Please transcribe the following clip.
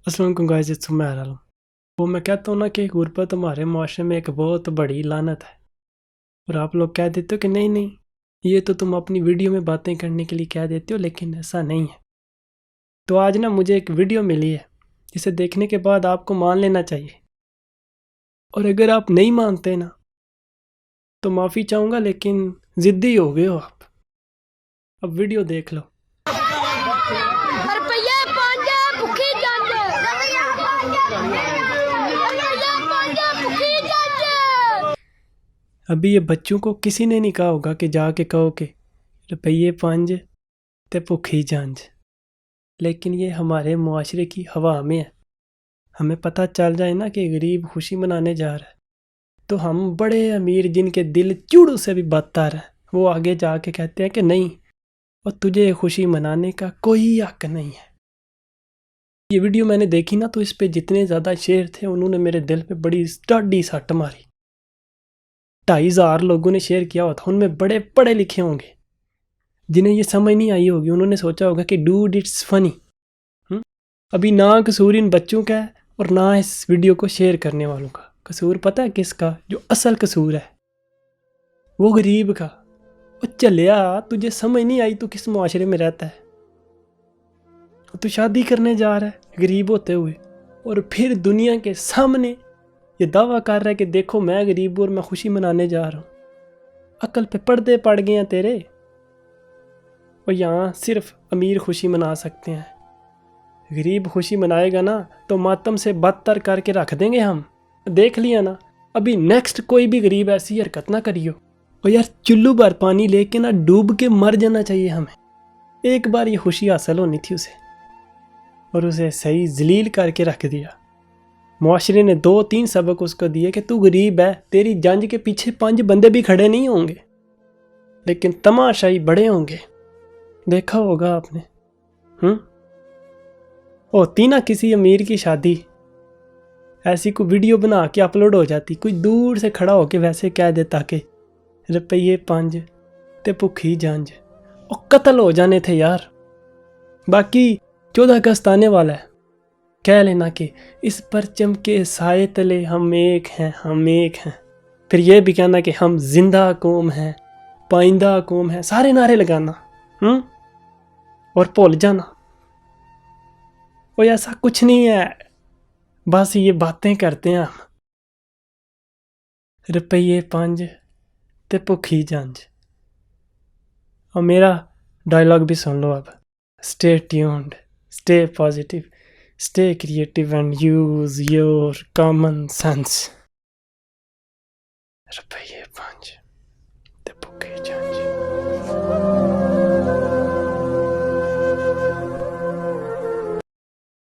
السلام علیکم guys, it's میں آ وہ میں کہتا ہوں نا کہ غربت ہمارے معاشرے میں ایک بہت بڑی لعنت ہے، اور آپ لوگ کہہ دیتے ہو کہ نہیں نہیں، یہ تو تم اپنی ویڈیو میں باتیں کرنے کے لیے کہہ دیتے ہو، لیکن ایسا نہیں ہے۔ تو آج نا مجھے ایک ویڈیو ملی ہے جسے دیکھنے کے بعد آپ کو مان لینا چاہیے، اور اگر آپ نہیں مانتے نا تو معافی چاہوں گا، لیکن ضدی ہو گئے ہو آپ۔ اب ویڈیو دیکھ لو۔ ابھی یہ بچوں کو کسی نے نہیں کہا ہوگا کہ جا کے کہو کہ روپیے 5 تے بھوکھی جانج، لیکن یہ ہمارے معاشرے کی ہوا میں ہے۔ ہمیں پتہ چل جائے نا کہ غریب خوشی منانے جا رہا ہے تو ہم بڑے امیر جن کے دل چوڑوں سے بھی بدتر ہے، وہ آگے جا کے کہتے ہیں کہ نہیں، اور تجھے خوشی منانے کا کوئی حق نہیں ہے۔ یہ ویڈیو میں نے دیکھی نا تو اس پہ جتنے زیادہ شیئر تھے انہوں نے میرے دل پہ بڑی ڈاڈی سٹ ماری۔ 2,500 لوگوں نے شیئر کیا ہوا تھا، ان میں بڑے پڑھے لکھے ہوں گے، جنہیں یہ سمجھ نہیں آئی ہوگی۔ انہوں نے سوچا ہوگا کہ ڈوڈ اٹس فنی۔ ابھی نہ قصور ان بچوں کا ہے اور نہ اس ویڈیو کو شیئر کرنے والوں کا۔ قصور پتہ ہے کس کا؟ جو اصل قصور ہے وہ غریب کا۔ وہ چلیا، تجھے سمجھ نہیں آئی تو کس معاشرے میں رہتا ہے؟ تو شادی کرنے جا رہا ہے غریب ہوتے ہوئے، اور پھر دنیا کے سامنے یہ دعویٰ کر رہا ہے کہ دیکھو میں غریب ہوں اور میں خوشی منانے جا رہا ہوں۔ عقل پہ پردے پڑ گئے ہیں تیرے، اور یہاں صرف امیر خوشی منا سکتے ہیں۔ غریب خوشی منائے گا نا تو ماتم سے بدتر کر کے رکھ دیں گے ہم۔ دیکھ لیا نا، ابھی نیکسٹ کوئی بھی غریب ایسی حرکت نہ کریو، اور یار چلو بھر پانی لے کے نا ڈوب کے مر جانا چاہیے ہمیں۔ ایک بار یہ خوشی حاصل ہونی تھی اسے، اور اسے صحیح ذلیل کر کے رکھ دیا۔ معاشرے نے 2-3 سبق اس کو دیے کہ تو غریب ہے، تیری جنج کے پیچھے 5 بندے بھی کھڑے نہیں ہوں گے، لیکن تماشائی بڑے ہوں گے۔ دیکھا ہوگا آپ نے، ہوتی نا کسی امیر کی شادی، ایسی کوئی ویڈیو بنا کے اپلوڈ ہو جاتی، کوئی دور سے کھڑا ہو کے ویسے کہہ دیتا کہ روپیے 5 تے بھوکھی جانج، اور قتل ہو جانے تھے یار۔ باقی 14 اگست آنے والا ہے، کہہ لینا کہ اس پرچم کے سائے تلے ہم ایک ہیں، ہم ایک ہیں۔ پھر یہ بھی کہنا کہ ہم زندہ قوم ہیں، پائندہ قوم ہیں، سارے نعرے لگانا، اور بھول جانا۔ اور ایسا کچھ نہیں ہے، بس یہ باتیں کرتے ہیں ہم۔ روپیے 5 تے بھوکھی جانج۔ اور میرا ڈائلاگ بھی سن لو اب۔ Stay tuned, stay positive, stay creative and use your common sense. روپیے 5